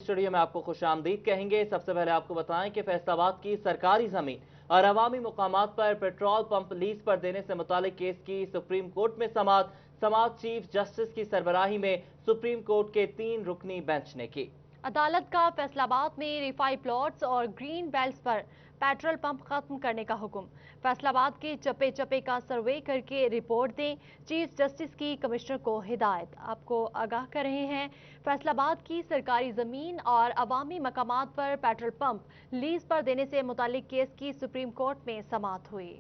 Studio में आपको खुशामदीद कहेंगे। सबसे पहले आपको बताएं कि फैसलाबाद की सरकारी जमीन और अवामी मुकामात पर पेट्रोल पंप लीज पर देने से मुतालिक केस की सुप्रीम कोर्ट में समाअत चीफ जस्टिस की सरबराही में सुप्रीम कोर्ट के 3 रुकनी बेंच ने की। अदालत का फैसलाबाद में रिफाई प्लॉट्स और ग्रीन बेल्ट्स पर पेट्रोल पंप खत्म करने का हुक्म। फैसलाबाद के चप्पे चप्पे का सर्वे करके रिपोर्ट दें, चीफ जस्टिस की कमिश्नर को हिदायत। आपको आगाह कर रहे हैं, फैसलाबाद की सरकारी जमीन और अवामी मकामात पर पेट्रोल पंप लीज पर देने से मुतालिक केस की सुप्रीम कोर्ट में समाअत हुई।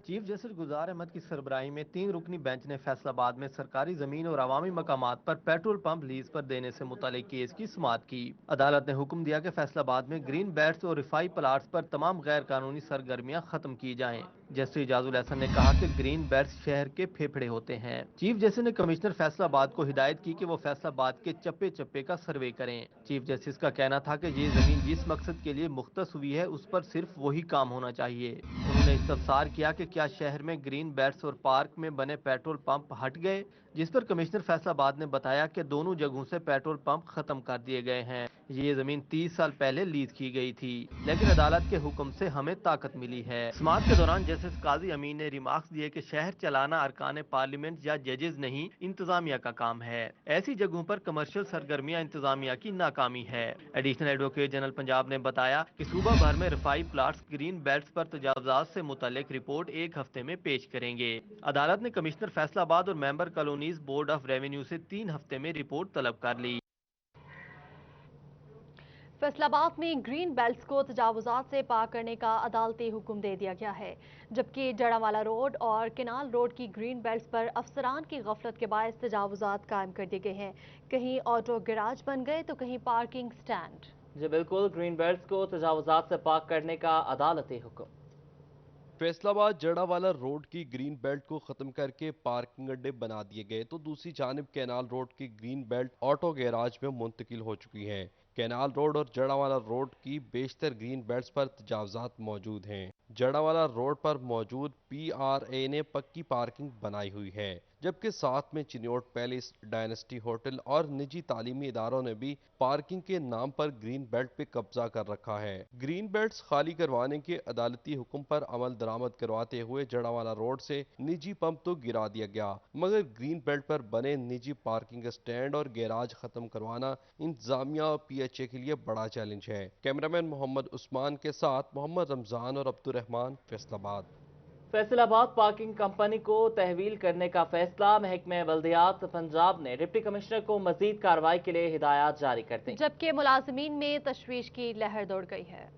चीफ जस्टिस गुलजार अहमद की सरबराही में 3 रुकनी बेंच ने फैसलाबाद में सरकारी जमीन और अवामी मकामात पर पेट्रोल पंप लीज पर देने से मुतालिक केस की समाअत की। अदालत ने हुक्म दिया कि फैसलाबाद में ग्रीन बेल्ट्स और रिफाई प्लाट्स पर तमाम गैर कानूनी सरगर्मियां खत्म की जाएं। जस्टिस इजाजुल एहसन ने कहा कि ग्रीन बेल्ट्स शहर के फेफड़े होते हैं। चीफ जस्टिस ने कमिश्नर फैसलाबाद को हिदायत की कि वो फैसलाबाद के चप्पे चप्पे का सर्वे करें। चीफ जस्टिस का कहना था कि ये जमीन जिस मकसद के लिए मुख्तस हुई है उस पर सिर्फ वही काम होना चाहिए। उन्होंने इस्तफसार किया कि क्या शहर में ग्रीन बेल्ट्स और पार्क में बने पेट्रोल पंप हट गए, जिस पर कमिश्नर फैसलाबाद ने बताया कि दोनों जगहों से पेट्रोल पंप खत्म कर दिए गए हैं। ये जमीन 30 साल पहले लीज की गई थी, लेकिन अदालत के हुक्म से हमें ताकत मिली है। समाअत के दौरान जस्टिस काजी अमीन ने रिमार्क्स दिए कि शहर चलाना अरकान पार्लियामेंट या जजेस नहीं, इंतजामिया का काम है। ऐसी जगहों पर कमर्शियल सरगर्मियां इंतजामिया की नाकामी है। एडिशनल एडवोकेट जनरल पंजाब ने बताया कि सूबा भर में रिफाई प्लाट्स ग्रीन बेल्ट्स पर तजावुजात से मुतल्लिक रिपोर्ट 1 हफ्ते में पेश करेंगे। अदालत ने कमिश्नर फैसलाबाद और member colonies board of revenue से 3 हफ्ते में रिपोर्ट तलब कर ली। फैसलाबाद में ग्रीन बेल्ट्स को तजावुजात से पाक करने का अदालती हुक्म दे दिया गया है, जबकि जड़ावाला रोड और केनाल रोड की ग्रीन बेल्ट्स पर अफसरान की गफलत के बायस तजावुजात कायम कर दिए गए हैं। कहीं ऑटो गैराज बन गए तो कहीं पार्किंग स्टैंड। जी बिल्कुल, ग्रीन बेल्ट्स को तजावुजात से पाक करने का अदालती हुक्म। फैसलाबाद जड़ावाला रोड की ग्रीन बेल्ट को खत्म करके पार्किंग अड्डे बना दिए गए तो दूसरी जानिब कैनाल रोड की ग्रीन बेल्ट ऑटो गैराज में मुंतकिल हो चुकी है। कैनाल रोड और जड़ावाला रोड की बेशतर ग्रीन बेल्ट्स पर तजावुजात मौजूद हैं। जड़ावाला रोड पर मौजूद PRA ने पक्की पार्किंग बनाई हुई है, जबकि साथ में चिन्योट पैलेस, डायनेस्टी होटल और निजी तालीमी इदारों ने भी पार्किंग के नाम पर ग्रीन बेल्ट पे कब्जा कर रखा है। ग्रीन बेल्ट्स खाली करवाने के अदालती हुक्म पर अमल दरामद करवाते हुए जड़ावाला रोड से निजी पंप तो गिरा दिया गया, मगर ग्रीन बेल्ट पर बने निजी पार्किंग स्टैंड और गैराज खत्म करवाना इंतजामिया और PHA के लिए बड़ा चैलेंज है। कैमरामैन मोहम्मद उस्मान के साथ मोहम्मद रमजान और Abdurrahman, Faisalabad. Faisalabad parking company को तहवील करने का फैसला। महकमे बल्दियात पंजाब ने डिप्टी कमिश्नर को मजीद कार्रवाई के लिए हिदायत जारी कर दी, जबकि मुलाजिमीन में तशवीश की लहर दौड़ गई है।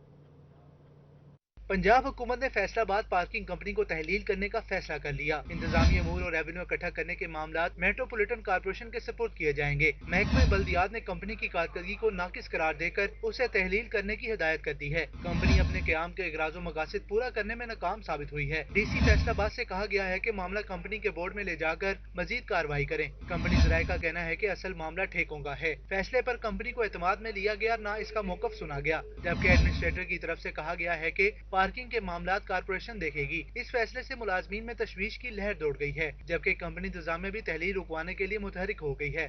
पंजाब हुकूमत ने फैसलाबाद पार्किंग कंपनी को तहलील करने का फैसला कर लिया। इंतजामी अमूर और रेवेन्यू इकट्ठा करने के मामलात मेट्रोपॉलिटन कारपोरेशन के सपोर्ट किए जाएंगे। महकमे बल्दियात ने कंपनी की कारकर्दगी को नाकिस करार देकर उसे तहलील करने की हिदायत कर दी है। कंपनी अपने क़याम के इगराज़ो मकासद पूरा करने में नाकाम साबित हुई है। DC फैसलाबाद से कहा गया है कि मामला कंपनी के बोर्ड में ले जाकर मजीद कार्रवाई करें। कंपनी ज़राए का कहना है कि असल मामला ठेकों का है। फैसले पर कंपनी को एतमाद में लिया गया, न इसका मौकफ सुना गया, जबकि एडमिनिस्ट्रेटर की तरफ से कहा गया है कि पार्किंग के मामलात कारपोरेशन देखेगी। इस फैसले से मुलाजमीन में तशवीश की लहर दौड़ गई है, जबकि कंपनी इंतजाम में भी तहलील रुकवाने के लिए मुतहरिक हो गई है।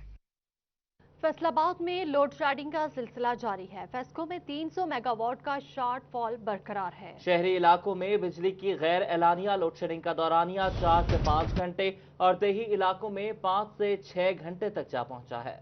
फैसलाबाद में लोड शेडिंग का सिलसिला जारी है। फेस्को में 300 मेगावाट का शॉर्ट फॉल बरकरार है। शहरी इलाकों में बिजली की गैर एलानिया लोड शेडिंग का दौरानिया 4 से 5 घंटे और देही इलाकों में 5 से 6 घंटे तक जा पहुंचा है।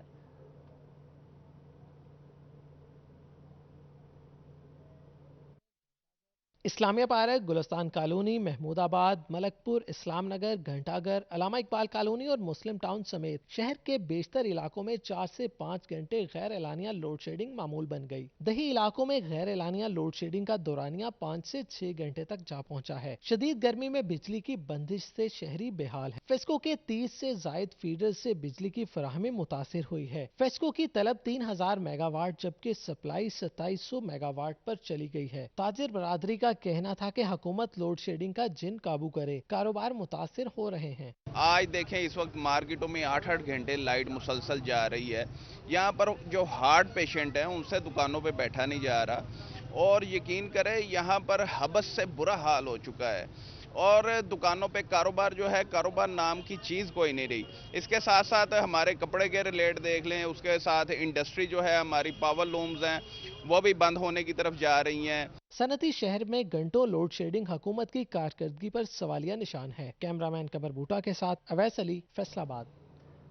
इस्लामिया पार्क, गुलिस्तान कॉलोनी, महमूदाबाद, मलकपुर, इस्लाम नगर, घंटाघर, अलामा इकबाल कॉलोनी और मुस्लिम टाउन समेत शहर के बेशतर इलाकों में 4 से 5 घंटे गैर एलानिया लोड शेडिंग मामूल बन गई। दही इलाकों में गैर एलानिया लोड शेडिंग का दौरानिया 5 से 6 घंटे तक जा पहुंचा है। शदीद गर्मी में बिजली की बंदिश से शहरी बेहाल है। फेस्को के 30 से जायद फीडर से बिजली की फराहमी मुतासिर हुई है। फेस्को की तलब 3000 मेगावाट जबकि सप्लाई 2700 मेगावाट पर चली गई है। ताजिर बरादरी का कहना था कि हुकूमत लोड शेडिंग का जिन काबू करे, कारोबार मुतासिर हो रहे हैं। आज देखें इस वक्त मार्केटों में 8-8 घंटे लाइट मुसलसल जा रही है। यहाँ पर जो हार्ट पेशेंट हैं उनसे दुकानों पे बैठा नहीं जा रहा और यकीन करें यहाँ पर हबस से बुरा हाल हो चुका है। اور دکانوں پہ کاروبار جو ہے کاروبار نام کی چیز کوئی نہیں رہی. اس کے ساتھ ساتھ ہمارے کپڑے کے ریلیٹ دیکھ لیں, اس کے ساتھ انڈسٹری جو ہے ہماری پاور لومز ہیں وہ بھی بند ہونے کی طرف جا رہی ہیں. صنعتی شہر میں گھنٹوں لوڈ شیڈنگ حکومت کی کارکردگی پر سوالیہ نشان ہے. کیمرامین قمر بوٹا کے ساتھ اویس علی, فیصل آباد.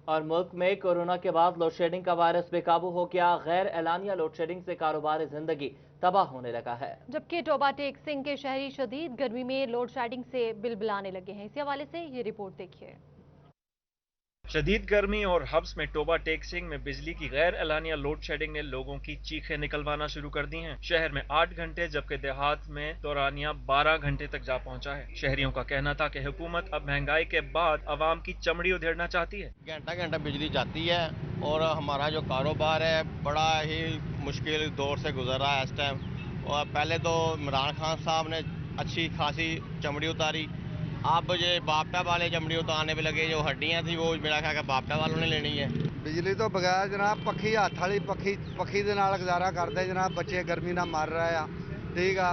اور ملک میں کورونا کے بعد لوڈ شیڈنگ کا وائرس بے قابو ہو گیا. غیر اعلانیہ لوڈ شیڈنگ سے کاروبار زندگی تباہ ہونے لگا ہے. جبکہ ٹوبا ٹیک سنگھ کے شہری شدید گرمی میں لوڈ شیڈنگ سے بلبلانے لگے ہیں. اسی حوالے سے یہ رپورٹ دیکھیے. شدید گرمی اور حبس میں ٹوبا ٹیک سنگھ میں بجلی کی غیر اعلانیہ لوڈ شیڈنگ نے لوگوں کی چیخیں نکلوانا شروع کر دی ہیں. شہر میں 8 گھنٹے جبکہ دیہات میں دورانیہ 12 گھنٹے تک جا پہنچا ہے. شہریوں کا کہنا تھا کہ حکومت اب مہنگائی کے بعد عوام کی چمڑی ادھیڑنا چاہتی ہے. گھنٹہ بجلی جاتی ہے اور ہمارا جو کاروبار ہے بڑا ہی مشکل دور سے گزر رہا ہے اس ٹائم. اور پہلے تو عمران خان صاحب نے اچھی خاصی چمڑی اتاری, اب یہ باپٹا والے چمڑی اتارنے پہ لگے. جو ہڈیاں تھیں وہ میرا خیال ہے باپٹا والوں نے لینی ہے. بجلی تو بغیر جناب پکھی ہاتھ والی پکھی دے نال گزارا کرتے جناب. بچے گرمی نہ مر رہے ہیں. ٹھیک ہے,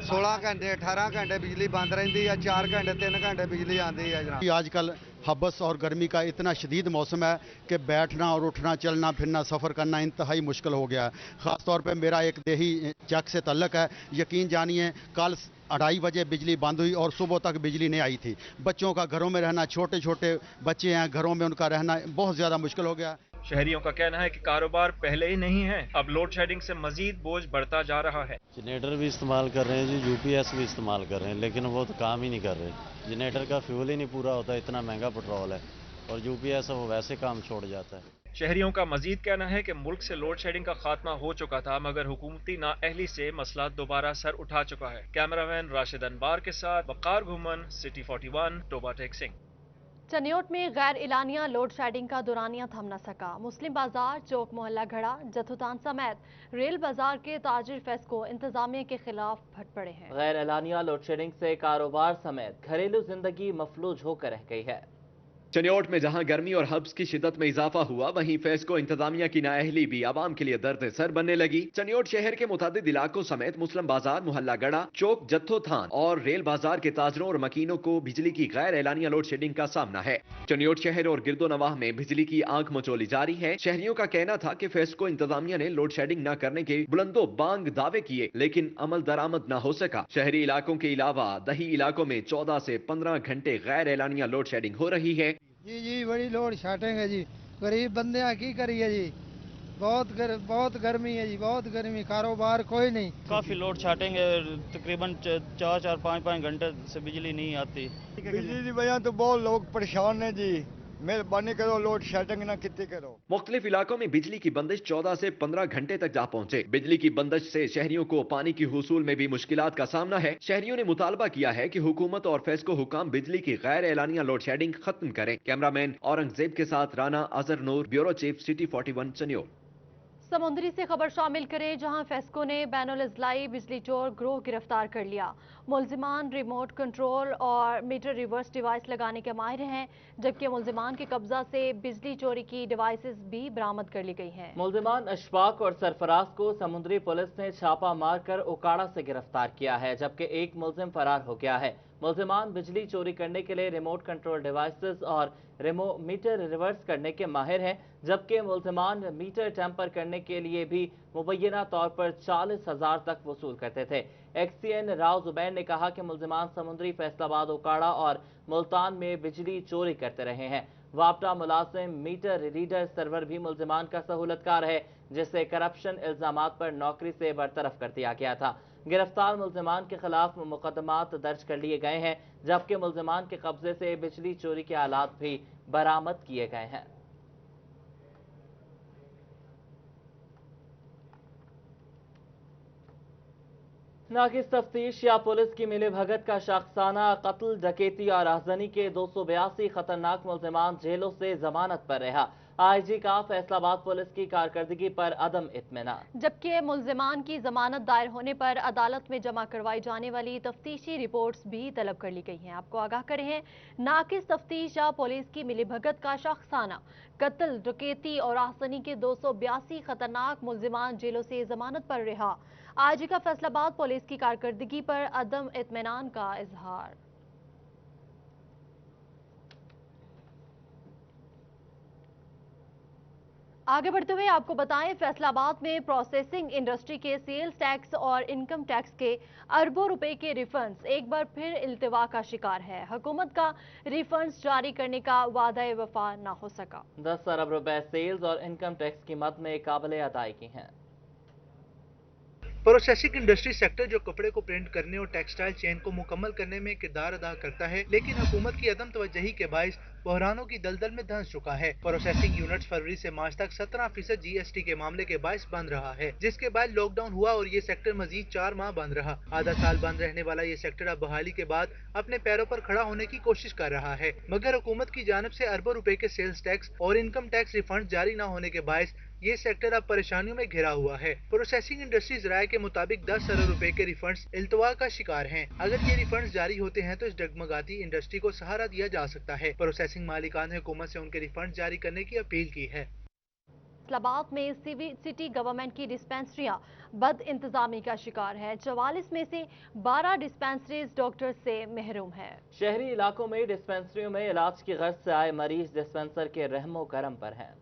16 گھنٹے 18 گھنٹے بجلی بند رہتی ہے, 4 گھنٹے 3 گھنٹے بجلی آتی ہے جناب. آج کل حبس اور گرمی کا اتنا شدید موسم ہے کہ بیٹھنا اور اٹھنا, چلنا پھرنا, سفر کرنا انتہائی مشکل ہو گیا ہے. خاص طور پہ میرا ایک دیہی چک سے تعلق ہے. یقین جانیے کل 2:30 بجے بجلی بند ہوئی اور صبح تک بجلی نہیں آئی تھی. بچوں کا گھروں میں رہنا, چھوٹے چھوٹے بچے ہیں گھروں میں, ان کا رہنا بہت زیادہ مشکل ہو گیا. شہریوں کا کہنا ہے کہ کاروبار پہلے ہی نہیں ہے, اب لوڈ شیڈنگ سے مزید بوجھ بڑھتا جا رہا ہے. جنریٹر بھی استعمال کر رہے ہیں جی, UPS بھی استعمال کر رہے ہیں, لیکن وہ تو کام ہی نہیں کر رہے. جنریٹر کا فیول ہی نہیں پورا ہوتا, اتنا مہنگا پیٹرول ہے, اور UPS وہ ویسے کام چھوڑ جاتا ہے. شہریوں کا مزید کہنا ہے کہ ملک سے لوڈ شیڈنگ کا خاتمہ ہو چکا تھا, مگر حکومتی نااہلی سے مسئلہ دوبارہ سر اٹھا چکا ہے. کیمرامین راشد انوار کے ساتھ وقار گھومن, سٹی 41, ٹوبا ٹیک سنگھ. چنیوٹ میں غیر اعلانیہ لوڈ شیڈنگ کا دورانیہ تھم نہ سکا. مسلم بازار, چوک محلہ گھڑا, جتھوتان سمیت ریل بازار کے تاجر فیسکو انتظامیہ کے خلاف پھٹ پڑے ہیں. غیر اعلانیہ لوڈ شیڈنگ سے کاروبار سمیت گھریلو زندگی مفلوج ہو کر رہ گئی ہے. چنیوٹ میں جہاں گرمی اور حبس کی شدت میں اضافہ ہوا, وہیں فیسکو انتظامیہ کی نااہلی بھی عوام کے لیے درد سر بننے لگی. چنیوٹ شہر کے متعدد علاقوں سمیت مسلم بازار, محلہ گڑھا, چوک جتھو تھان اور ریل بازار کے تاجروں اور مکینوں کو بجلی کی غیر اعلانیہ لوڈ شیڈنگ کا سامنا ہے. چنیوٹ شہر اور گرد و نواح میں بجلی کی آنکھ مچولی جاری ہے. شہریوں کا کہنا تھا کہ فیسکو انتظامیہ نے لوڈ شیڈنگ نہ کرنے کے بلند و بانگ دعوے کیے, لیکن عمل درآمد نہ ہو سکا. شہری علاقوں کے علاوہ دیہی علاقوں میں 14 سے 15 گھنٹے غیر اعلانیہ لوڈ شیڈنگ ہو رہی ہے. جی بڑی لوڈ شیڈنگ ہے جی, غریب بندے کی کریے جی, بہت گرمی ہے جی, بہت گرمی, کاروبار کوئی نہیں. کافی لوڈ شیڈنگ ہے, تقریباً 4-5 گھنٹے سے بجلی نہیں آتی. بجلی کی وجہ تو بہت لوگ پریشان ہیں جی, مہربانی کرو لوڈ شیڈنگ نہ کتنی کرو. مختلف علاقوں میں بجلی کی بندش 14 سے 15 گھنٹے تک جا پہنچے. بجلی کی بندش سے شہریوں کو پانی کی حصول میں بھی مشکلات کا سامنا ہے. شہریوں نے مطالبہ کیا ہے کہ حکومت اور فیسکو حکام بجلی کی غیر اعلانیہ لوڈ شیڈنگ ختم کریں. کیمرامین اورنگزیب کے ساتھ رانا اظہر نور, بیورو چیف, سٹی 41, چنیوٹ. سمندری سے خبر شامل کریں, جہاں فیسکو نے بین الاضلاعی بجلی چور گروہ گرفتار کر لیا. ملزمان ریموٹ کنٹرول اور میٹر ریورس ڈیوائس لگانے کے ماہر ہیں, جبکہ ملزمان کے قبضہ سے بجلی چوری کی ڈیوائسز بھی برآمد کر لی گئی ہیں. ملزمان اشفاق اور سرفراز کو سمندری پولیس نے چھاپا مار کر اوکاڑا سے گرفتار کیا ہے, جبکہ ایک ملزم فرار ہو گیا ہے. ملزمان بجلی چوری کرنے کے لیے ریموٹ کنٹرول ڈیوائسز اور میٹر ریورس کرنے کے ماہر ہیں, جبکہ ملزمان میٹر ٹیمپر کرنے کے لیے بھی مبینہ طور پر 40,000 تک وصول کرتے تھے. ایکسین راؤ زبیر نے کہا کہ ملزمان سمندری, فیصل آباد, اوکاڑا اور ملتان میں بجلی چوری کرتے رہے ہیں. وابٹا ملازم میٹر ریڈر سرور بھی ملزمان کا سہولت کار ہے, جسے کرپشن الزامات پر نوکری سے برطرف کر دیا گیا تھا. گرفتار ملزمان کے خلاف مقدمات درج کر لیے گئے ہیں, جبکہ ملزمان کے قبضے سے بجلی چوری کے آلات بھی برآمد کیے گئے ہیں. ناقص تفتیش یا پولیس کی ملی بھگت کا شخصانہ قتل, ڈکیتی اور آہذنی کے 282 خطرناک ملزمان جیلوں سے ضمانت پر رہا. آئی جی کا فیصل آباد پولیس کی کارکردگی پر عدم اطمینان, جبکہ ملزمان کی ضمانت دائر ہونے پر عدالت میں جمع کروائی جانے والی تفتیشی رپورٹس بھی طلب کر لی گئی ہیں. آپ کو آگاہ کرے ہیں, ناقص تفتیش یا پولیس کی ملی بھگت کا شخصانہ قتل, ڈکیتی اور آہذنی کے 282 خطرناک ملزمان جیلوں سے ضمانت پر رہا. آئی جی کا فیصل آباد پولیس کی کارکردگی پر عدم اطمینان کا اظہار. आगे बढ़ते हुए आपको बताएं, फैसलाबाद में प्रोसेसिंग इंडस्ट्री के सेल्स टैक्स और इनकम टैक्स के अरबों रुपए के रिफंड्स एक बार फिर इल्तिवा का शिकार है। हुकूमत का रिफंड्स जारी करने का वादा वफा न हो सका। 10 अरब रुपए सेल्स और इनकम टैक्स की मद में काबिल अदायगी हैं। प्रोसेसिंग इंडस्ट्री सेक्टर जो कपड़े को प्रिंट करने और टेक्सटाइल चेन को मुकम्मल करने में किरदार अदा करता है, लेकिन हुकूमत की अदम तवज्जही के बाइस बहरानों की दलदल में धंस चुका है। प्रोसेसिंग यूनिट्स फरवरी से मार्च तक 17% GST के मामले के बाइस बंद रहा है, जिसके बाद लॉकडाउन हुआ और ये सेक्टर मजीद 4 माह बंद रहा। आधा साल बंद रहने वाला ये सेक्टर अब बहाली के बाद अपने पैरों पर खड़ा होने की कोशिश कर रहा है, मगर हुकूमत की जानिब से अरबों रुपए के सेल्स टैक्स और इनकम टैक्स रिफंड जारी न होने के बाइस ये सेक्टर अब परेशानियों में घिरा हुआ है। प्रोसेसिंग इंडस्ट्रीज राय के मुताबिक 10 अरब रुपए के रिफंड्स इल्तवा का शिकार हैं। अगर ये रिफंड्स जारी होते हैं तो इस डगमगाती इंडस्ट्री को सहारा दिया जा सकता है। प्रोसेसिंग मालिकान ने हुकूमत से उनके रिफंड जारी करने की अपील की है। फैसलाबाद में सिटी गवर्नमेंट की डिस्पेंसरियां बद इंतजामी का शिकार है। 44 में से 12 डिस्पेंसरीज डॉक्टर से महरूम है। शहरी इलाकों में डिस्पेंसरियों में इलाज की गर्ज से आए मरीज डिस्पेंसर के रहमो करम पर हैं।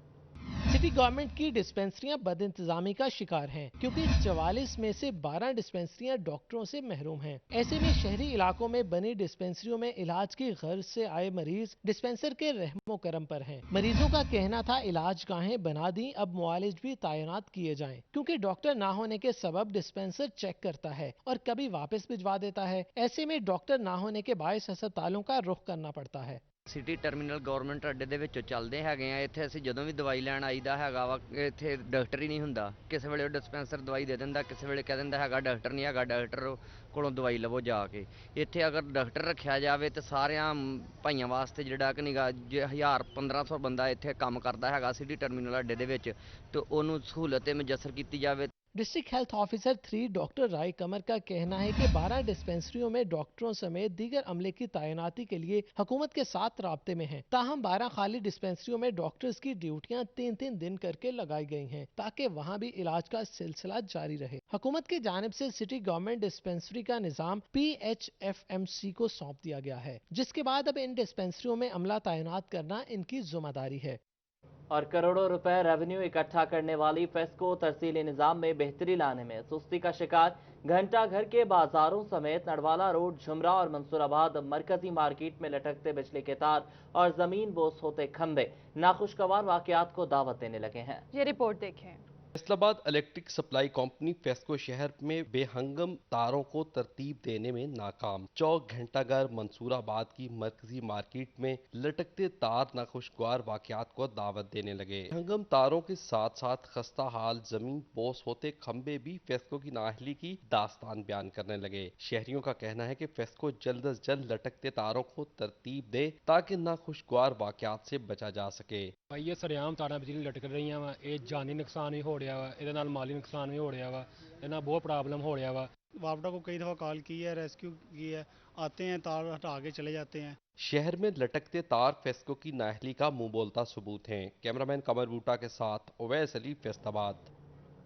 सिटी गवर्नमेंट की डिस्पेंसरियां बद इंतजामी का शिकार हैं, क्योंकि 44 में से 12 डिस्पेंसरियां डॉक्टरों से महरूम हैं। ऐसे में शहरी इलाकों में बनी डिस्पेंसरियों में इलाज की गर्ज से आए मरीज डिस्पेंसर के रहमो करम पर हैं। मरीजों का कहना था इलाज गाहें बना दी, अब मुआलिज भी तैनात किए जाएं, क्योंकि डॉक्टर ना होने के सबब डिस्पेंसर चेक करता है और कभी वापस भिजवा देता है। ऐसे में डॉक्टर ना होने के बायस अस्पतालों का रुख करना पड़ता है। सिटी टर्मिनल गवर्नमेंट ਅੱਡੇ ਦੇ ਵਿੱਚ ਚੱਲਦੇ ਹੈਗੇ ਆ। ਇੱਥੇ ਅਸੀਂ ਜਦੋਂ ਵੀ ਦਵਾਈ ਲੈਣ ਆਈਦਾ ਹੈਗਾ ਵਾ, ਇੱਥੇ ਡਾਕਟਰ ਹੀ ਨਹੀਂ ਹੁੰਦਾ। ਕਿਸੇ ਵੇਲੇ ਡਿਸਪੈਂਸਰ ਦਵਾਈ ਦੇ ਦਿੰਦਾ, ਕਿਸੇ ਵੇਲੇ ਕਹਿ ਦਿੰਦਾ ਹੈਗਾ ਡਾਕਟਰ ਨਹੀਂ ਹੈਗਾ, ਡਾਕਟਰ ਕੋਲੋਂ ਦਵਾਈ ਲਵੋ ਜਾ ਕੇ। ਇੱਥੇ ਅਗਰ ਡਾਕਟਰ ਰੱਖਿਆ ਜਾਵੇ ਤੇ ਸਾਰਿਆਂ ਭਾਈਆਂ ਵਾਸਤੇ ਜਿਹੜਾ ਕਿ ਨਿਗਾ 1000-1500 ਬੰਦਾ ਇੱਥੇ ਕੰਮ ਕਰਦਾ ਹੈਗਾ ਸਿਟੀ ਟਰਮੀਨਲ ਅੱਡੇ ਦੇ ਵਿੱਚ, ਤੇ ਉਹਨੂੰ ਸਹੂਲਤ ਮੁਯੱਸਰ ਕੀਤੀ ਜਾਵੇ। डिस्ट्रिक्ट हेल्थ ऑफिसर 3 डॉक्टर राय कमर का कहना है कि 12 डिस्पेंसरियों में डॉक्टरों समेत दीगर अमले की तैनाती के लिए हुकूमत के साथ राब्ते में हैं। ताहम 12 खाली डिस्पेंसरियों में डॉक्टर्स की ड्यूटियां 3-3 दिन करके लगाई गई हैं, ताकि वहां भी इलाज का सिलसिला जारी रहे। हुकूमत की जानिब से सिटी गवर्नमेंट डिस्पेंसरी का निजाम PHFMC को सौंप दिया गया है, जिसके बाद अब इन डिस्पेंसरियों में अमला तैनात करना इनकी जिम्मेदारी है। और करोड़ों रुपए रेवेन्यू इकट्ठा करने वाली फेस्को तरसीली निजाम में बेहतरी लाने में सुस्ती का शिकार घंटा घर के बाजारों समेत नडवाला रोड, झुमरा और मंसूराबाद मरकजी मार्केट में लटकते बिजली के तार और जमीन बोस होते खंबे नाखुशगवार वाकयात को दावत देने लगे हैं। ये रिपोर्ट देखें। Faisalabad electric supply company FESCO शहर में बेहंगम तारों को तरतीब देने में नाकाम। चौक, घंटाघर, मंसूराबाद की मरकजी मार्केट में लटकते तार नाखुशगवार वाकयात को दावत देने लगे। बेहंगम तारों के साथ साथ खस्ता हाल जमीन बोस होते खंबे भी फेस्को की नाअहली की दास्तान बयान करने लगे। शहरियों का कहना है कि फेस्को जल्द अज जल्द लटकते तारों को तरतीब दे ताकि नाखुशगवार वाकयात से बचा जा सके। ये सरेआम तारा बिजली लटक रही हैं, जानी नुकसान भी हो रहा वा, ਇਹਦੇ ਨਾਲ ਮਾਲੀ ਨੁਕਸਾਨ ਵੀ ਹੋ ਰਿਹਾ ਵਾ, ਇਹਦੇ ਨਾਲ बहुत प्रॉब्लम हो रहा वा। वापडा को कई दफ़ा कॉल की है, रेस्क्यू की है, आते हैं तार हटा के चले जाते हैं। शहर में लटकते तार फेस्को की नाअहली का मुंह बोलता सबूत हैं। कैमरामैन कमर बूटा के साथ उवैस अली, फैसलाबाद।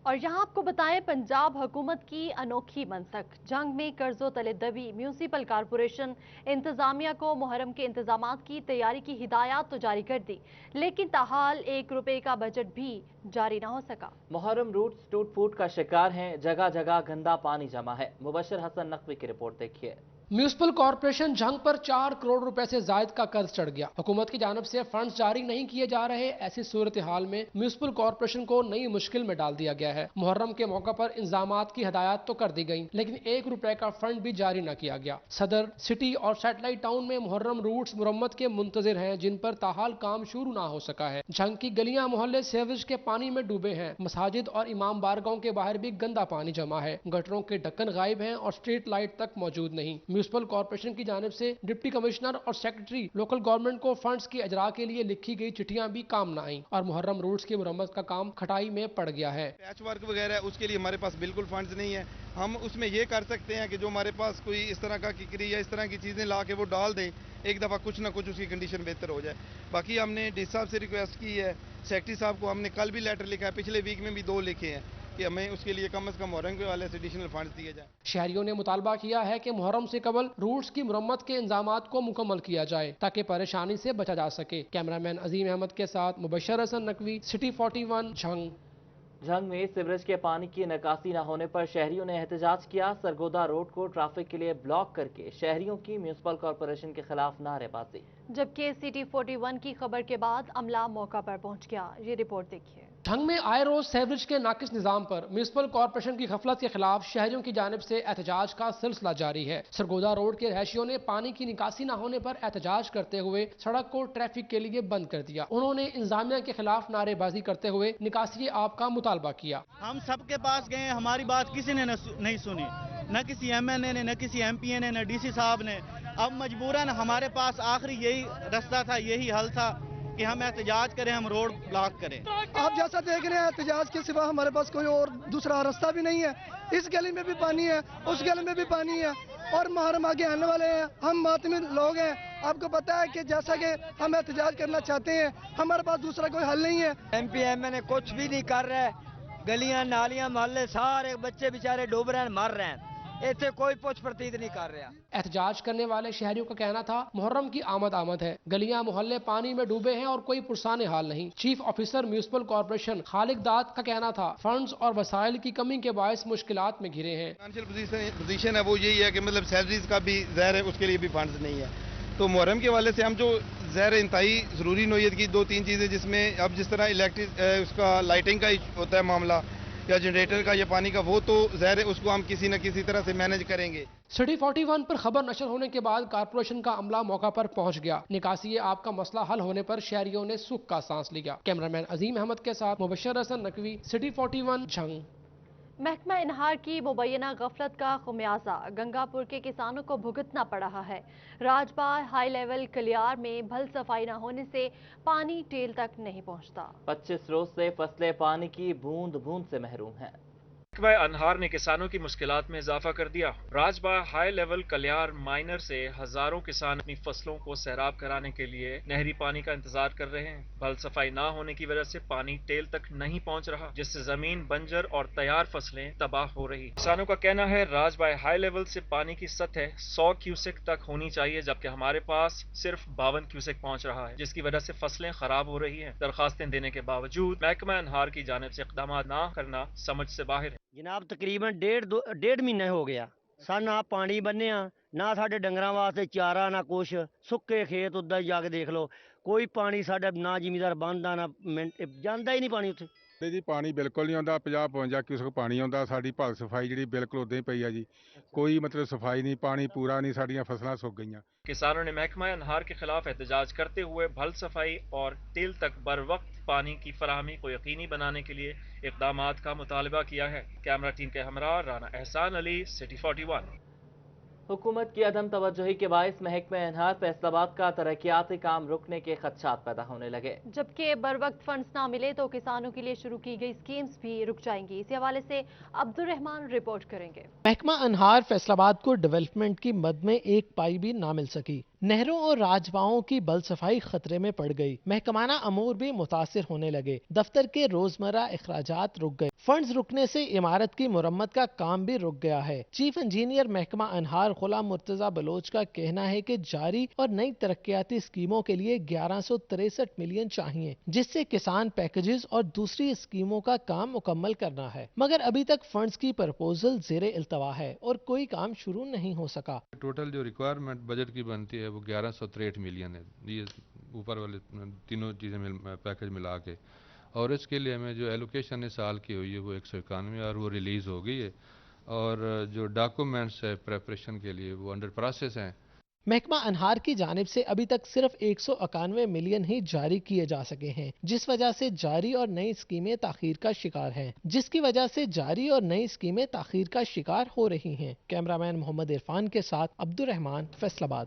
और यहाँ आपको बताएं, पंजाब हुकूमत की अनोखी मनसक, जंग में कर्जों तले दबी म्यूनिसिपल कारपोरेशन इंतजामिया को मुहर्रम के इंतजामात की तैयारी की हिदायत तो जारी कर दी, लेकिन ताहाल 1 रुपए का बजट भी जारी न हो सका। मुहर्रम रूट्स टूट फूट का शिकार हैं, जगह जगह गंदा पानी जमा है। मुबशर हसन नकवी की रिपोर्ट देखिए। म्यूनिसिपल कॉर्पोरेशन जंग पर 4 करोड़ रुपए से जायद का कर्ज चढ़ गया। हुकूमत की जानिब से फंड्स जारी नहीं किए जा रहे। ऐसी सूरत हाल में म्यूनिसिपल कॉर्पोरेशन को नई मुश्किल में डाल दिया गया है। मुहर्रम के मौका पर इंतजामात की हिदायत तो कर दी गई, लेकिन 1 रुपए का फंड भी जारी न किया गया। सदर, सिटी और सैटेलाइट टाउन में मुहर्रम रूट्स मुरम्मत के मुंतजिर हैं, जिन पर ताहाल काम शुरू ना हो सका है। जंग की गलियां मोहल्ले सीवरेज के पानी में डूबे हैं। मसाजिद और इमाम बारगाहों के बाहर भी गंदा पानी जमा है। गटरों के ढक्कन गायब हैं और स्ट्रीट लाइट तक मौजूद नहीं। म्यूनिसिपल कॉर्पोरेशन की जानिब से डिप्टी कमिश्नर और सेक्रेटरी लोकल गवर्नमेंट को फंड्स की अजरा के लिए लिखी गई चिट्ठियां भी काम न आई और मुहर्रम रूट्स की मुरम्मत का काम खटाई में पड़ गया है। पैच वर्क वगैरह उसके लिए हमारे पास बिल्कुल फंड्स नहीं है। हम उसमें ये कर सकते हैं कि जो हमारे पास कोई इस तरह का किकरी या इस तरह की चीज़ें ला के वो डाल दें, एक दफ़ा कुछ ना कुछ उसकी कंडीशन बेहतर हो जाए। बाकी हमने डी साहब से रिक्वेस्ट की है, सेक्रेटरी साहब को हमने कल भी लेटर लिखा है, पिछले वीक में भी 2 लिखे हैं। کہ ہمیں اس کے لیے کم از کم محرم کے والے سے ایڈیشنل فنڈز دیے جائیں۔ شہریوں نے مطالبہ کیا ہے کہ محرم سے قبل روٹس کی مرمت کے انضامات کو مکمل کیا جائے تاکہ پریشانی سے بچا جا سکے۔ کیمرامین عظیم احمد کے ساتھ مبشر حسن نقوی، سٹی 41 جھنگ۔ جھنگ میں سیوریج کے پانی کی نکاسی نہ ہونے پر شہریوں نے احتجاج کیا۔ سرگودا روڈ کو ٹریفک کے لیے بلاک کر کے شہریوں کی میونسپل کارپوریشن کے خلاف نعرے بازی، جبکہ سٹی 41 کی خبر کے بعد عملہ موقع پر پہنچ گیا۔ یہ رپورٹ دیکھیے۔ جھنگ میں آئے روز سیوریج کے ناقص نظام پر میونسپل کارپوریشن کی غفلت کے خلاف شہریوں کی جانب سے احتجاج کا سلسلہ جاری ہے۔ سرگودا روڈ کے رہائشیوں نے پانی کی نکاسی نہ ہونے پر احتجاج کرتے ہوئے سڑک کو ٹریفک کے لیے بند کر دیا۔ انہوں نے انتظامیہ کے خلاف نعرے بازی کرتے ہوئے نکاسی آب کا مطالبہ کیا۔ ہم سب کے پاس گئے، ہماری بات کسی نے نہیں سنی، نہ کسی ایم این اے نے، نہ کسی ایم پی اے نے، نہ ڈی سی صاحب نے۔ اب مجبوراً ہمارے پاس آخری یہی رستہ تھا، یہی حل تھا کہ ہم احتجاج کریں، ہم روڈ بلاک کریں۔ آپ جیسا دیکھ رہے ہیں احتجاج کے سوا ہمارے پاس کوئی اور دوسرا راستہ بھی نہیں ہے۔ اس گلی میں بھی پانی ہے، اس گلی میں بھی پانی ہے، اور محرم آگے آنے والے ہیں۔ ہم ماتمی لوگ ہیں، آپ کو پتا ہے کہ جیسا کہ ہم احتجاج کرنا چاہتے ہیں، ہمارے پاس دوسرا کوئی حل نہیں ہے۔ ایم پی ایم این اے کچھ بھی نہیں کر رہے، گلیاں نالیاں محلے سارے بچے بیچارے ڈوب رہے ہیں، مر رہے ہیں، ایتھے کوئی پوچھ پرتیت نہیں کر رہا۔ احتجاج کرنے والے شہریوں کا کہنا تھا محرم کی آمد ہے، گلیاں محلے پانی میں ڈوبے ہیں اور کوئی پرسان حال نہیں۔ چیف آفیسر میونسپل کارپوریشن خالق داد کا کہنا تھا فنڈز اور وسائل کی کمی کے باعث مشکلات میں گھرے ہیں۔ فائنینشیل پوزیشن ہے وہ یہی ہے کہ مطلب سیلریز کا بھی ظاہر ہے، اس کے لیے بھی فنڈز نہیں ہے، تو محرم کے حوالے سے ہم جو ظاہر انتہائی ضروری نوعیت کی 2-3 چیزیں، جس میں اب جس طرح اس کا لائٹنگ کا ہوتا ہے معاملہ یا جنریٹر کا یا پانی کا، وہ تو ظاہر ہے اس کو ہم کسی نہ کسی طرح سے مینج کریں گے۔ سٹی 41 پر خبر نشر ہونے کے بعد کارپوریشن کا عملہ موقع پر پہنچ گیا۔ نکاسی آب کا مسئلہ حل ہونے پر شہریوں نے سکھ کا سانس لیا۔ کیمرامین عظیم احمد کے ساتھ مبشر حسن نقوی، سٹی 41 جھنگ۔ محکمہ انہار کی مبینہ غفلت کا خمیازہ گنگا پور کے کسانوں کو بھگتنا پڑ رہا ہے۔ راج باغ ہائی لیول کلیار میں بھل صفائی نہ ہونے سے پانی ٹیل تک نہیں پہنچتا۔ 25 روز سے فصلیں پانی کی بوند بوند سے محروم ہیں۔ محکمہ انہار نے کسانوں کی مشکلات میں اضافہ کر دیا۔ Raj Bagh high level کلیار minor سے ہزاروں کسان اپنی فصلوں کو سیراب کرانے کے لیے نہری پانی کا انتظار کر رہے ہیں۔ بھل صفائی نہ ہونے کی وجہ سے پانی ٹیل تک نہیں پہنچ رہا، جس سے زمین بنجر اور تیار فصلیں تباہ ہو رہی۔ کسانوں کا کہنا ہے راج باغ ہائی لیول سے پانی کی سطح 100 کیوسک تک ہونی چاہیے، جبکہ ہمارے پاس صرف 52 کیوسک پہنچ رہا ہے، جس کی وجہ سے فصلیں خراب ہو رہی ہیں۔ درخواستیں دینے کے باوجود محکمہ انہار کی جانب سے اقدامات نہ کرنا سمجھ سے باہر ہے۔ جناب تقریباً ڈیڑھ مہینے ہو گیا سن نہ پانی بنیا، نہ ساڈے ڈنگراں واسطے چارہ، نہ کچھ، سکے کھیت ادھر جا کے دیکھ لو، کوئی پانی ساڈا نہ زمیندار بندا نہ جاندا ہی نہیں پانی اتنے۔ ਜੀ ਪਾਣੀ ਬਿਲਕੁਲ ਨਹੀਂ ਆਉਂਦਾ, 50-52 ਕਿਊਸਕ ਪਾਣੀ ਆਉਂਦਾ। ਸਾਡੀ ਭਲ ਸਫਾਈ ਜਿਹੜੀ ਬਿਲਕੁਲ ਉਦਾਂ ਹੀ ਪਈ ਆ ਜੀ, ਕੋਈ ਮਤਲਬ ਸਫਾਈ ਨਹੀਂ, ਪਾਣੀ ਪੂਰਾ ਨਹੀਂ, ਸਾਡੀਆਂ ਫਸਲਾਂ ਸੁੱਕ ਗਈਆਂ। کسانوں نے محکمہ انہار کے خلاف احتجاج کرتے ہوئے بھل صفائی اور ٹیل تک بر وقت پانی کی فراہمی کو یقینی بنانے کے لیے اقدامات کا مطالبہ کیا ہے۔ کیمرہ ٹیم کے ہمراہ رانا احسان علی، سٹی 41۔ حکومت کی عدم توجہی کے باعث محکمہ انہار فیصل آباد کا ترقیاتی کام رکنے کے خدشات پیدا ہونے لگے، جبکہ بر وقت فنڈز نہ ملے تو کسانوں کے لیے شروع کی گئی سکیمز بھی رک جائیں گی۔ اسی حوالے سے عبدالرحمان رپورٹ کریں گے۔ محکمہ انہار فیصل آباد کو ڈیولپمنٹ کی مد میں ایک پائی بھی نہ مل سکی۔ نہروں اور راجباؤں کی بل صفائی خطرے میں پڑ گئی، محکمانہ امور بھی متاثر ہونے لگے، دفتر کے روزمرہ اخراجات رک گئے، فنڈز رکنے سے عمارت کی مرمت کا کام بھی رک گیا ہے۔ چیف انجینئر محکمہ انہار غلام مرتضی بلوچ کا کہنا ہے کہ جاری اور نئی ترقیاتی اسکیموں کے لیے 1163 ملین چاہیے، جس سے کسان پیکجز اور دوسری اسکیموں کا کام مکمل کرنا ہے، مگر ابھی تک فنڈز کی پرپوزل زیر التوا ہے اور کوئی کام شروع نہیں ہو سکا۔ ٹوٹل جو ریکوائرمنٹ بجٹ کی بنتی ہے وہ 1163 ملین ہے، یہ اوپر والے تینوں چیزیں پیکج ملا کے، اور اس کے لیے ہمیں جو ایلوکیشن اس سال کی ہوئی ہے وہ 191 اور وہ ریلیز ہو گئی ہے، اور جو ڈاکومنٹس ہے پریپریشن کے لیے وہ انڈر پروسیس ہیں۔ محکمہ انہار کی جانب سے ابھی تک صرف 191 ملین ہی جاری کیے جا سکے ہیں، جس وجہ سے جاری اور نئی اسکیمیں تاخیر کا شکار ہو رہی ہیں۔ کیمرامین محمد عرفان کے ساتھ عبدالرحمان، فیصل آباد۔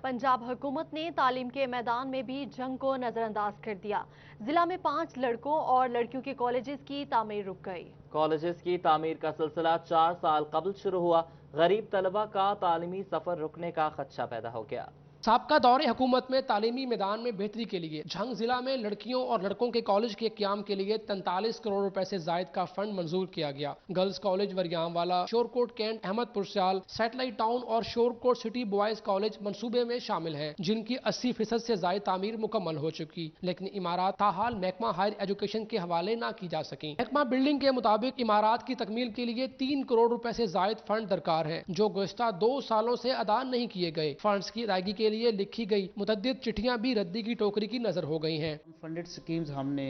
پنجاب حکومت نے تعلیم کے میدان میں بھی جنگ کو نظر انداز کر دیا۔ ضلع میں 5 لڑکوں اور لڑکیوں کے کالجز کی تعمیر رک گئی۔ کالجز کی تعمیر کا سلسلہ 4 سال قبل شروع ہوا، غریب طلبہ کا تعلیمی سفر رکنے کا خدشہ پیدا ہو گیا۔ साबका दौरे हुकूमत में तालीमी मैदान में बेहतरी के लिए झंग जिला में लड़कियों और लड़कों के कॉलेज के क्याम के लिए 43 करोड़ रुपए से जायद का फंड मंजूर किया गया। Girls college Wariamwala, Shorkot Cantt, Ahmadpur Sial, satellite town और शोरकोट सिटी बॉयज कॉलेज मंसूबे में शामिल हैं, जिनकी 80% से जायद तामीर मुकम्मल हो चुकी, लेकिन इमारत ताहाल महकमा हायर एजुकेशन के हवाले न की जा सकी। महकमा बिल्डिंग के मुताबिक इमारत की तकमील के लिए 3 करोड़ रुपए से जायद फंड दरकार है, जो गुज़श्ता 2 सालों से अदा नहीं किए गए। फंड्स की अदायगी के लिए लिखी गई मुतअद्दिद चिट्ठियां भी रद्दी की टोकरी की नजर हो गई हैं। फंडेड स्कीम्स हमने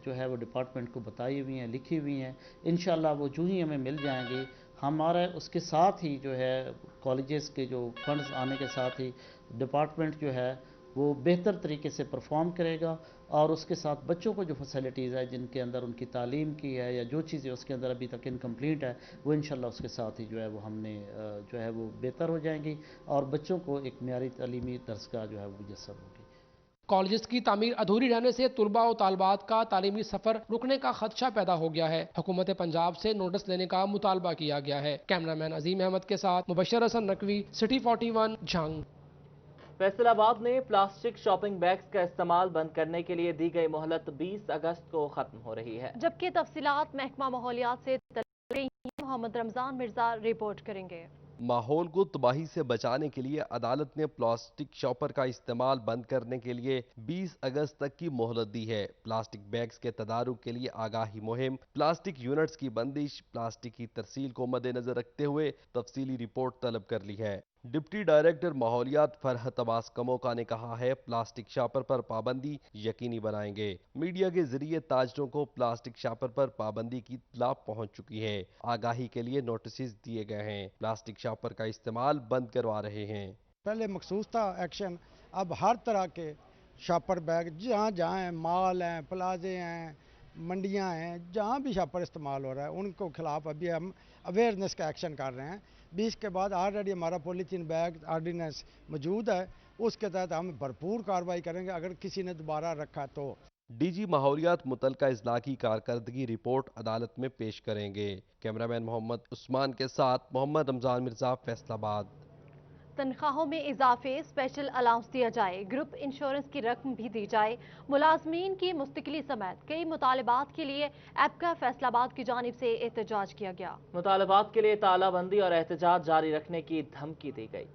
जो है वो डिपार्टमेंट को बताई हुई हैं, लिखी हुई हैं, इंशाल्लाह वो जो ही हमें मिल जाएंगी। हमारा उसके साथ ही जो है कॉलेजेस के जो फंड्स आने के साथ ही डिपार्टमेंट जो है वो बेहतर तरीके से परफॉर्म करेगा और उसके साथ बच्चों को जो फैसिलिटीज़ है जिनके अंदर उनकी तालीम की है या जो चीज़ें उसके अंदर अभी तक इनकम्प्लीट है वो इंशाल्लाह उसके साथ ही जो है वो हमने जो है वो बेहतर हो जाएंगी और बच्चों को एक मियारी तालीमी दरसगाह जो है वो मुयस्सर होगी। कॉलेजेस की तामीर अधूरी रहने से तुलबा और तालबात का तालीमी सफर रुकने का खदशा पैदा हो गया है। हुकूमत पंजाब से नोटिस लेने का मुतालबा किया गया है। कैमरामैन अजीम अहमद के साथ मुबशर हसन नकवी, सिटी 41, झंग। फैसलाबाद में प्लास्टिक शॉपिंग बैग्स का इस्तेमाल बंद करने के लिए दी गई मोहलत 20 अगस्त को खत्म हो रही है, जबकि तफसीलात महकमा माहौलियात से मोहम्मद रमजान मिर्जा रिपोर्ट करेंगे। माहौल को तबाही से बचाने के लिए अदालत ने प्लास्टिक शॉपर का इस्तेमाल बंद करने के लिए 20 अगस्त तक की मोहलत दी है। प्लास्टिक बैग्स के तदारुक के लिए आगाही मुहिम, प्लास्टिक यूनिट्स की बंदिश, प्लास्टिक की तरसील को मद्देनजर रखते हुए तफसीली रिपोर्ट तलब कर ली है। डिप्टी डायरेक्टर माहौलियात फरहत अब्बास कमोका ने कहा है प्लास्टिक शॉपर पर पाबंदी यकीनी बनाएंगे। मीडिया के जरिए ताजरों को प्लास्टिक शॉपर पर पाबंदी की इत्तला पहुंच चुकी है। आगाही के लिए नोटिस दिए गए हैं। प्लास्टिक शॉपर का इस्तेमाल बंद करवा रहे हैं। पहले मखसूस था एक्शन, अब हर तरह के शॉपर बैग जहाँ जहाँ हैं, माल हैं, प्लाजे हैं, मंडियाँ हैं, जहाँ भी शॉपर इस्तेमाल हो रहा है उनको खिलाफ अभी हम अवेयरनेस का एक्शन कर रहे हैं। 20 के बाद ऑलरेडी हमारा पॉलीथीन बैग ऑर्डिनेंस मौजूद है, उसके तहत हम भरपूर कार्रवाई करेंगे अगर किसी ने दोबारा रखा तो। डीजी माहौलियात मुतलका इजला की कारकर्दगी रिपोर्ट अदालत में पेश करेंगे। कैमरामैन मोहम्मद उस्मान के साथ मोहम्मद रमजान मिर्जा, फैसलाबाद। तनख्वाहों में इजाफे, स्पेशल अलाउंस दिया जाए, ग्रुप इंश्योरेंस की रकम भी दी जाए, मुलाजमीन की मुस्तकिली समेत कई मुतालबात के लिए एपका फैसलाबाद की जानिब से एहतजाज किया गया। मुतालबात के लिए तालाबंदी और एहतजाज जारी रखने की धमकी दी गई।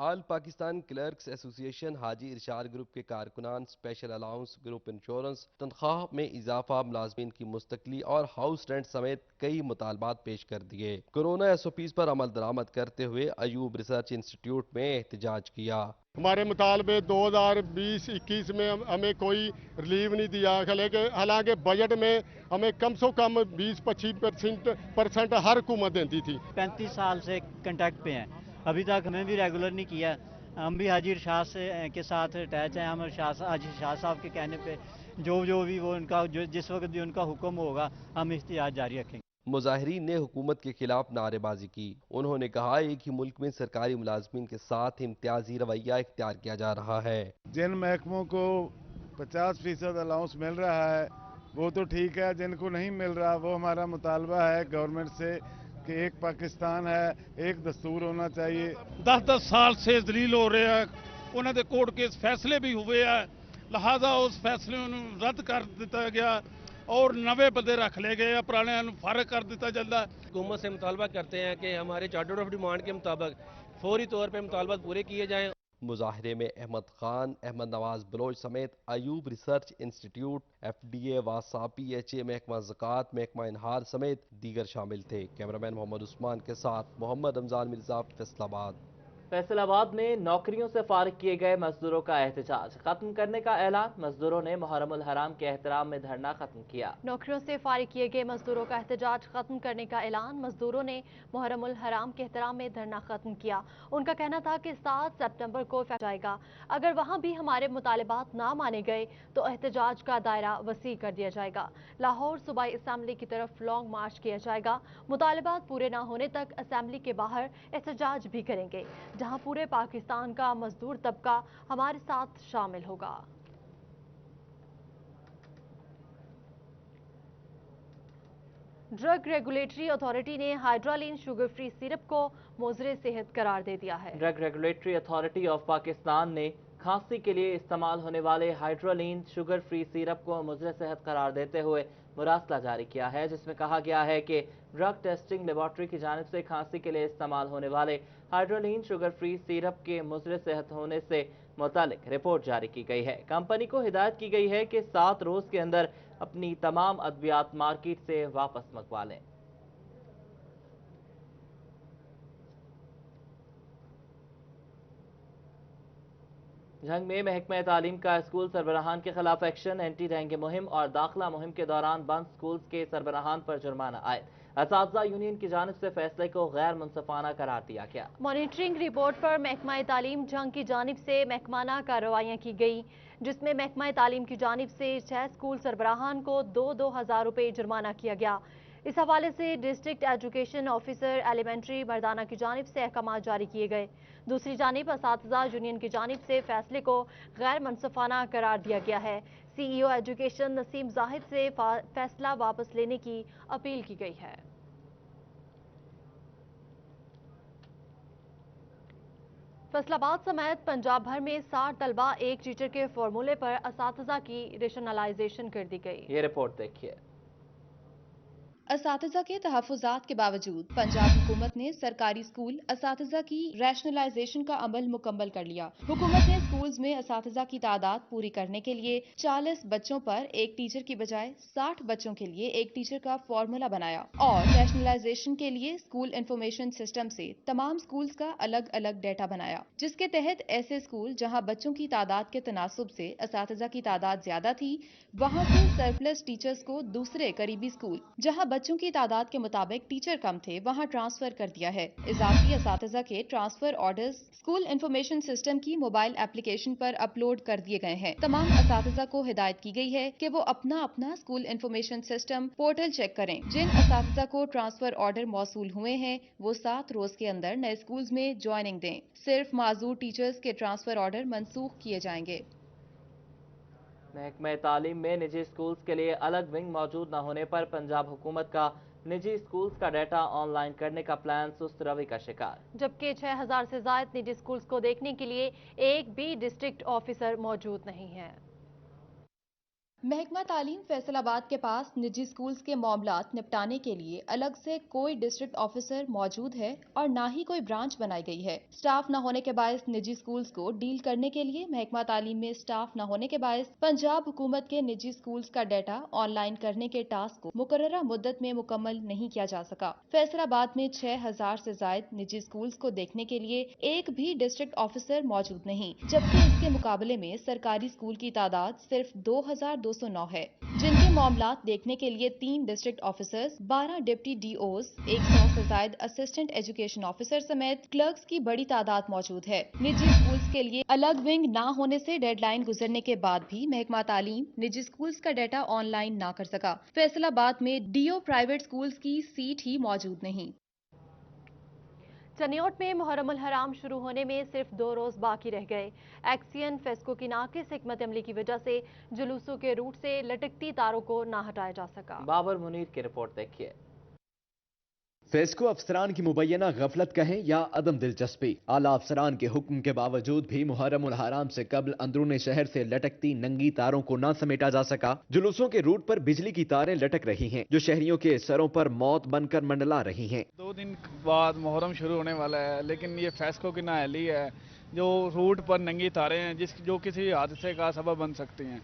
आल पाकिस्तान क्लर्क्स एसोसिएशन हाजी इरशाद ग्रुप के कारकुनान स्पेशल अलाउंस, ग्रुप इंश्योरेंस, तनख्वाह में इजाफा, मुलाजमीन की मुस्तकली और हाउस रेंट समेत कई मुतालबात पेश कर दिए। कोरोना एसओपीज पर अमल दरामद करते हुए अयूब रिसर्च इंस्टीट्यूट में एहतजाज किया। हमारे मुतालबे 2020-21 में हमें कोई रिलीव नहीं दिया, हालांकि बजट में हमें कम से कम 20-25% हर हुकूमत देती थी। 35 साल से कंटेक्ट पे हैं, अभी तक हमें भी रेगुलर नहीं किया। हम भी हाजी इरशाद के साथ अटैच हैं। हम हाजी इरशाद साहब के कहने पे जो भी वो उनका जिस वक्त भी उनका हुक्म होगा हम इख्तियार जारी रखेंगे। मुजाहिरीन ने हुकूमत के खिलाफ नारेबाजी की। उन्होंने कहा एक ही मुल्क में सरकारी मुलाजमीन के साथ इम्तियाजी रवैया इख्तियार किया जा रहा है। जिन महकमों को 50% अलाउंस मिल रहा है वो तो ठीक है, जिनको नहीं मिल रहा वो हमारा मुतालबा है गवर्नमेंट से कि एक पाकिस्तान है, एक दस्तूर होना चाहिए। 10-10 साल से जलील हो रहे हैं, उन्होंने कोर्ट केस फैसले भी हुए हैं, लिहाजा उस फैसले को रद्द कर दिया गया और नवे बंदे रख ले गए, पुराने फारग कर दिया जाता है। हुकूमत से मुतालबा करते हैं कि हमारे चार्टर ऑफ डिमांड के मुताबिक फौरी तौर पर मुतालबात पूरे किए जाएं। मुजाहिरे में अहमद खान, अहमद नवाज बलोच समेत Ayub research institute, FDA, वासापी, PHA, महकमा ज़कात, महकमा इनहार समेत दीगर शामिल थे। कैमरामैन मोहम्मद उस्मान के साथ मोहम्मद रमजान मिर्जा, फैसलाबाद। फैसलाबाद में नौकरियों से फारिग किए गए मजदूरों का एहतजाज खत्म करने का ऐलान। मजदूरों ने मुहर्रमुल हराम के एहतराम में धरना खत्म किया। नौकरियों से फारिग किए गए मजदूरों का एहतजाज खत्म करने का ऐलान। मजदूरों ने मुहर्रमुल हराम के एहतराम में धरना खत्म किया। उनका कहना था कि 7 सितंबर को जाएगा, अगर वहां भी हमारे मुतालिबात ना माने गए तो एहतजाज का दायरा वसी कर दिया जाएगा। लाहौर सूबाई असेंबली की तरफ लॉन्ग मार्च किया जाएगा। मुतालिबात पूरे ना होने तक असेंबली के बाहर एहतजाज भी करेंगे, जहां पूरे पाकिस्तान का मजदूर तबका हमारे साथ शामिल होगा। ड्रग रेगुलेटरी अथॉरिटी ने हाइड्रालीन शुगर फ्री सिरप को मुज़र सेहत करार दे दिया है। Drug regulatory authority of Pakistan ने खांसी के लिए इस्तेमाल होने वाले हाइड्रालीन शुगर फ्री सिरप को मुज़र सेहत करार देते हुए मुरासला जारी किया है, जिसमें कहा गया है कि ड्रग टेस्टिंग लेबॉर्ट्री की जानिब से खांसी के लिए इस्तेमाल होने वाले हाइड्रालीन शुगर फ्री सिरप के मुज़र सेहत होने से मुतालिक रिपोर्ट जारी की गई है। कंपनी को हिदायत की गई है कि 7 रोज के अंदर अपनी तमाम अद्वियात मार्केट से वापस मंगवा लें। जंग में महकमा तालीम का स्कूल सरबराहान के खिलाफ एक्शन, एंटी डेंगू मुहिम और दाखिला मुहिम के दौरान बंद स्कूल के सरबराहान पर जुर्माना आयद। असातिज़ा यूनियन की जानिब से फैसले को गैर मुनसफाना करार दिया गया। मॉनिटरिंग रिपोर्ट पर महकमा तालीम जंग की जानिब से महकमाना कार्रवाइयाँ की गई, जिसमें महकमा तालीम की जानिब से 6 स्कूल सरबराहान को 2-2 हज़ार रुपये जुर्माना किया गया। इस हवाले से डिस्ट्रिक्ट एजुकेशन ऑफिसर एलिमेंट्री मर्दाना की जानिब से अहकाम जारी किए गए। दूसरी जानिब असातिज़ा यूनियन की जानिब से फैसले को गैर मुनसफाना करार दिया गया है। CEO एजुकेशन नसीम जाहिद से फैसला वापस लेने की अपील की गई है। फैसलाबाद समेत पंजाब भर में 60 तलबा एक टीचर के फॉर्मूले पर असातिज़ा की रेशनलाइजेशन कर दी गई। ये रिपोर्ट देखिए। असातिज़ा के तहफ़्फ़ुज़ात के बावजूद पंजाब हुकूमत ने सरकारी स्कूल असातिज़ा की रैशनलाइजेशन का अमल मुकम्मल कर लिया। हुकूमत ने स्कूल्स में असातिज़ा की तादाद पूरी करने के लिए 40 बच्चों पर एक टीचर की बजाय 60 बच्चों के लिए एक टीचर का फॉर्मूला बनाया और रैशनलाइजेशन के लिए स्कूल इंफॉर्मेशन सिस्टम से तमाम स्कूल्स का अलग अलग डेटा बनाया, जिसके तहत ऐसे स्कूल जहाँ बच्चों की तादाद के तनासुब से असातिज़ा की तादाद ज्यादा थी, वहाँ से सरप्लस टीचर्स को दूसरे करीबी स्कूल जहाँ बच्चों की तादाद के मुताबिक टीचर कम थे वहां ट्रांसफर कर दिया है। इजाफी असातिज़ा के transfer orders school information system की मोबाइल एप्लीकेशन पर अपलोड कर दिए गए हैं। तमाम असातिज़ा को हिदायत की गई है कि वो अपना अपना school information system portal check करें। जिन असातिज़ा को ट्रांसफर ऑर्डर मौसूल हुए हैं वो 7 रोज के अंदर नए स्कूल्स में ज्वाइनिंग दें। सिर्फ माजूर टीचर्स के ट्रांसफर ऑर्डर मनसूख किए जाएंगे। महकमा तालीम में निजी स्कूल्स के लिए अलग विंग मौजूद न होने पर पंजाब हुकूमत का निजी स्कूल्स का डाटा ऑनलाइन करने का प्लान सुस्त रवि का शिकार। जबकि 6000 से ज्यादा निजी स्कूल्स को देखने के लिए एक भी डिस्ट्रिक्ट ऑफिसर मौजूद नहीं है। महकमा तालीम फैसलाबाद के पास निजी स्कूल्स के मामलात निपटाने के लिए अलग से कोई डिस्ट्रिक्ट ऑफिसर मौजूद है और ना ही कोई ब्रांच बनाई गई है। स्टाफ न होने के बायस निजी स्कूल्स को डील करने के लिए महकमा तालीम में स्टाफ न होने के बायस पंजाब हुकूमत के निजी स्कूल्स का डाटा ऑनलाइन करने के टास्क को मुकर्ररा मुद्दत में मुकम्मल नहीं किया जा सका। फैसलाबाद में 6000 से ज्यादा निजी स्कूल्स को देखने के लिए एक भी डिस्ट्रिक्ट ऑफिसर मौजूद नहीं, जबकि इसके मुकाबले में सरकारी स्कूल की तादाद सिर्फ 2209 है, जिनके मामलात देखने के लिए 3 डिस्ट्रिक्ट ऑफिसर्स, 12 डिप्टी DOs, 100 से ज्यादा असिस्टेंट एजुकेशन ऑफिसर समेत क्लर्क्स की बड़ी तादाद मौजूद है। निजी स्कूल्स के लिए अलग विंग ना होने से डेडलाइन गुजरने के बाद भी महकमा तालीम निजी स्कूल्स का डाटा ऑनलाइन ना कर सका। फैसलाबाद में DO प्राइवेट स्कूल्स की सीट ही मौजूद नहीं। चनियोट में मुहर्रम उल हराम शुरू होने में सिर्फ 2 रोज बाकी रह गए। एक्सियन फेस्को की नाकिस हिकमत अमली की वजह से जुलूसों के रूट से लटकती तारों को ना हटाया जा सका। बाबर मुनीर की रिपोर्ट देखिए। फेस्को अफसरान की मुबैना गफलत कहें या अदम दिलचस्पी, आला अफसरान के हुक्म के बावजूद भी मुहर्रम उल हराम से कबल अंदरूनी शहर से लटकती नंगी तारों को न समेटा जा सका। जुलूसों के रूट पर बिजली की तारें लटक रही हैं, जो शहरियों के सरों पर मौत बनकर मंडला रही हैं। 2 दिन बाद मुहर्रम शुरू होने वाला है, लेकिन ये फेस्को की नाअहली है जो रूट पर नंगी तारें हैं जो किसी हादसे का सबब बन सकती हैं।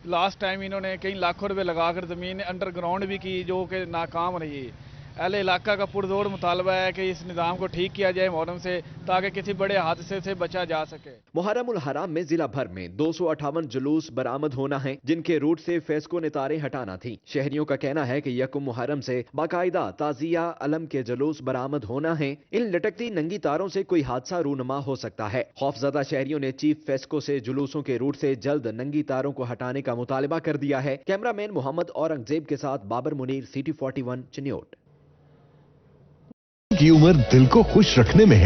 लास्ट टाइम इन्होंने कई लाखों रुपए लगाकर जमीन अंडरग्राउंड भी की, जो कि नाकाम रही। अहले इलाका का पुरजोर मुतालबा है कि इस निज़ाम को ठीक किया जाए मुहर्रम से, ताकि किसी बड़े हादसे से बचा जा सके। मुहर्रम उल हराम में जिला भर में 258 जुलूस बरामद होना है, जिनके रूट से फेस्को ने तारें हटाना थी। शहरियों का कहना है कि यकुम मुहर्रम से बाकायदा ताजिया अलम के जुलूस बरामद होना है। इन लटकती नंगी तारों से कोई हादसा रूनुमा हो सकता है। खौफजदा शहरियों ने चीफ फेस्को से जुलूसों के रूट से जल्द नंगी तारों को हटाने का मुतालबा कर दिया है। कैमरामैन मोहम्मद औरंगजेब के साथ बाबर मुनीर, CT41 चनियोट। की उम्र दिल को खुश रखने में है।